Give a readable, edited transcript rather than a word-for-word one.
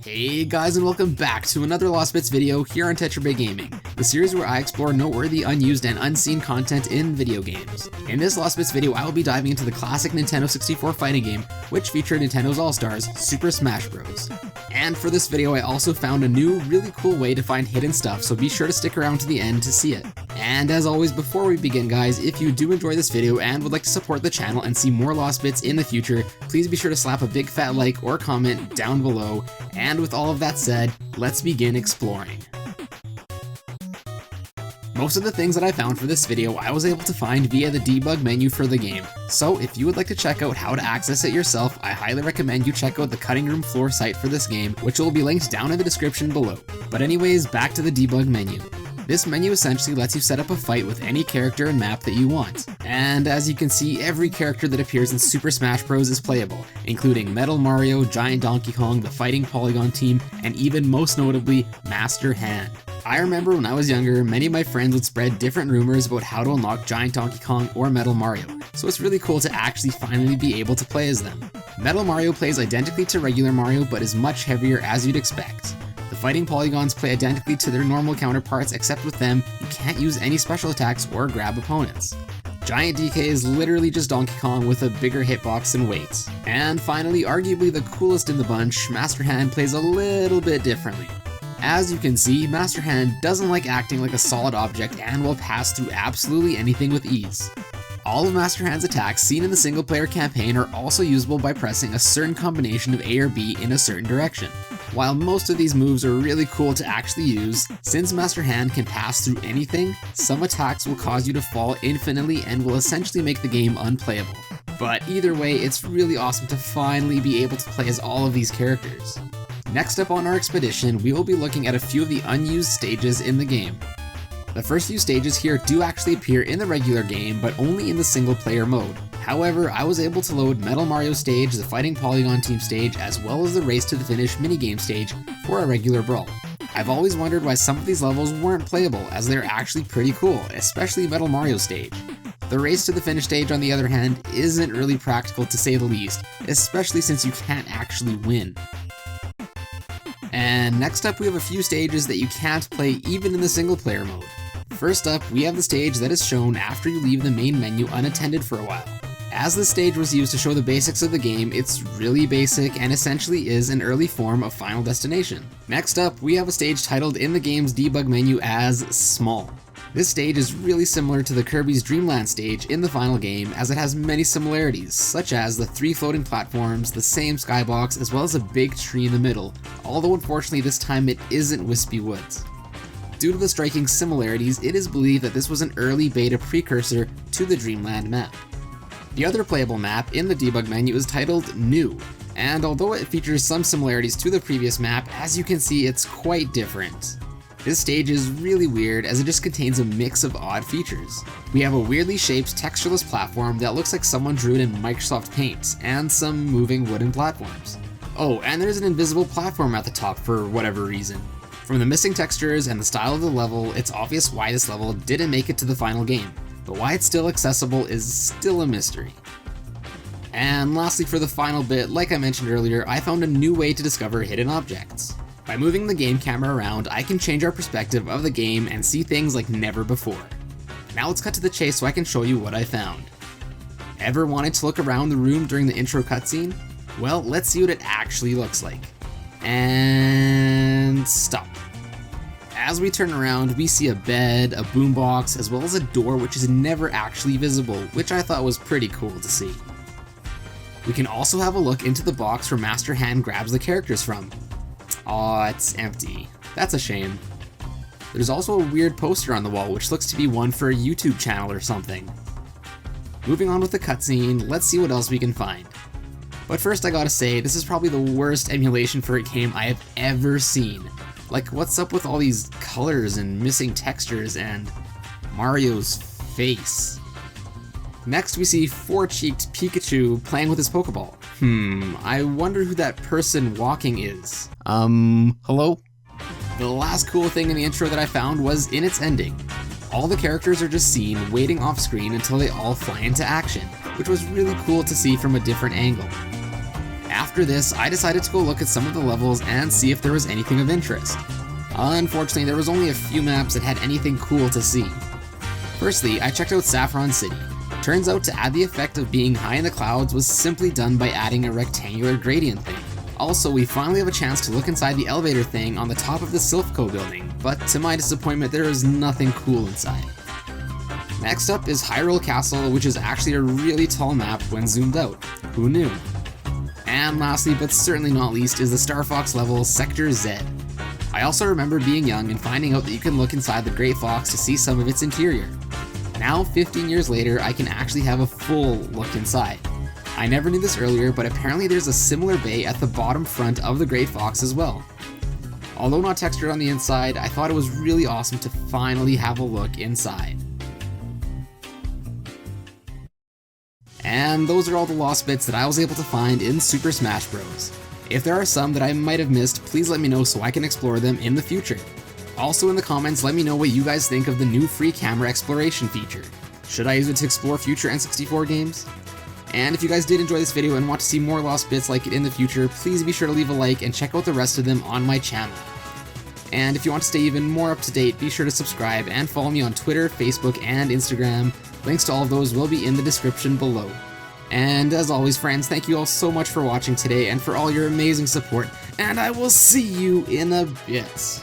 Hey guys, and welcome back to another Lost Bits video here on TetraBitGaming, the series where I explore noteworthy, unused, and unseen content in video games. In this Lost Bits video, I will be diving into the classic Nintendo 64 fighting game, which featured Nintendo's All-Stars, Super Smash Bros. And for this video, I also found a new, really cool way to find hidden stuff, so be sure to stick around to the end to see it. And as always, before we begin guys, if you do enjoy this video and would like to support the channel and see more Lost Bits in the future, please be sure to slap a big fat like or comment down below. And with all of that said, let's begin exploring. Most of the things that I found for this video I was able to find via the debug menu for the game, so if you would like to check out how to access it yourself, I highly recommend you check out the cutting room floor site for this game, which will be linked down in the description below. But anyways, back to the debug menu. This menu essentially lets you set up a fight with any character and map that you want. And as you can see, every character that appears in Super Smash Bros. Is playable, including Metal Mario, Giant Donkey Kong, the Fighting Polygon team, and even most notably, Master Hand. I remember when I was younger, many of my friends would spread different rumors about how to unlock Giant Donkey Kong or Metal Mario, so it's really cool to actually finally be able to play as them. Metal Mario plays identically to regular Mario, but is much heavier as you'd expect. The Fighting Polygons play identically to their normal counterparts, except with them, you can't use any special attacks or grab opponents. Giant DK is literally just Donkey Kong with a bigger hitbox and weight. And finally, arguably the coolest in the bunch, Master Hand plays a little bit differently. As you can see, Master Hand doesn't like acting like a solid object and will pass through absolutely anything with ease. All of Master Hand's attacks seen in the single player campaign are also usable by pressing a certain combination of A or B in a certain direction. While most of these moves are really cool to actually use, since Master Hand can pass through anything, some attacks will cause you to fall infinitely and will essentially make the game unplayable. But either way, it's really awesome to finally be able to play as all of these characters. Next up on our expedition, we will be looking at a few of the unused stages in the game. The first few stages here do actually appear in the regular game, but only in the single player mode. However, I was able to load Metal Mario stage, the Fighting Polygon team stage, as well as the Race to the Finish minigame stage for a regular brawl. I've always wondered why some of these levels weren't playable, as they're actually pretty cool, especially Metal Mario stage. The Race to the Finish stage, on the other hand, isn't really practical to say the least, especially since you can't actually win. And next up we have a few stages that you can't play even in the single player mode. First up, we have the stage that is shown after you leave the main menu unattended for a while. As this stage was used to show the basics of the game, it's really basic and essentially is an early form of Final Destination. Next up, we have a stage titled in the game's debug menu as Small. This stage is really similar to the Kirby's Dream Land stage in the final game, as it has many similarities, such as the 3 floating platforms, the same skybox, as well as a big tree in the middle, although unfortunately this time it isn't Wispy Woods. Due to the striking similarities, it is believed that this was an early beta precursor to the Dreamland map. The other playable map in the debug menu is titled New, and although it features some similarities to the previous map, as you can see it's quite different. This stage is really weird as it just contains a mix of odd features. We have a weirdly shaped textureless platform that looks like someone drew it in Microsoft Paint, and some moving wooden platforms. Oh, and there's an invisible platform at the top for whatever reason. From the missing textures and the style of the level, it's obvious why this level didn't make it to the final game, but why it's still accessible is still a mystery. And lastly, for the final bit, like I mentioned earlier, I found a new way to discover hidden objects. By moving the game camera around, I can change our perspective of the game and see things like never before. Now let's cut to the chase so I can show you what I found. Ever wanted to look around the room during the intro cutscene? Well, let's see what it actually looks like. And stop. As we turn around, we see a bed, a boombox, as well as a door which is never actually visible, which I thought was pretty cool to see. We can also have a look into the box where Master Hand grabs the characters from. Aw, it's empty. That's a shame. There's also a weird poster on the wall which looks to be one for a YouTube channel or something. Moving on with the cutscene, let's see what else we can find. But first I gotta say, this is probably the worst emulation for a game I have ever seen. Like, what's up with all these colors and missing textures and Mario's face? Next we see 4-cheeked Pikachu playing with his Pokeball. I wonder who that person walking is. Hello? The last cool thing in the intro that I found was in its ending. All the characters are just seen waiting off screen until they all fly into action, which was really cool to see from a different angle. After this, I decided to go look at some of the levels and see if there was anything of interest. Unfortunately, there was only a few maps that had anything cool to see. Firstly, I checked out Saffron City. Turns out to add the effect of being high in the clouds was simply done by adding a rectangular gradient thing. Also, we finally have a chance to look inside the elevator thing on the top of the Silphco building, but to my disappointment there is nothing cool inside. Next up is Hyrule Castle, which is actually a really tall map when zoomed out. Who knew? And lastly, but certainly not least, is the Star Fox level Sector Z. I also remember being young and finding out that you can look inside the Great Fox to see some of its interior. Now, 15 years later, I can actually have a full look inside. I never knew this earlier, but apparently there's a similar bay at the bottom front of the Great Fox as well. Although not textured on the inside, I thought it was really awesome to finally have a look inside. And those are all the lost bits that I was able to find in Super Smash Bros. If there are some that I might have missed, please let me know so I can explore them in the future. Also in the comments, let me know what you guys think of the new free camera exploration feature. Should I use it to explore future N64 games? And if you guys did enjoy this video and want to see more lost bits like it in the future, please be sure to leave a like and check out the rest of them on my channel. And if you want to stay even more up to date, be sure to subscribe and follow me on Twitter, Facebook, and Instagram. Links to all of those will be in the description below. And as always, friends, thank you all so much for watching today and for all your amazing support, and I will see you in a bit.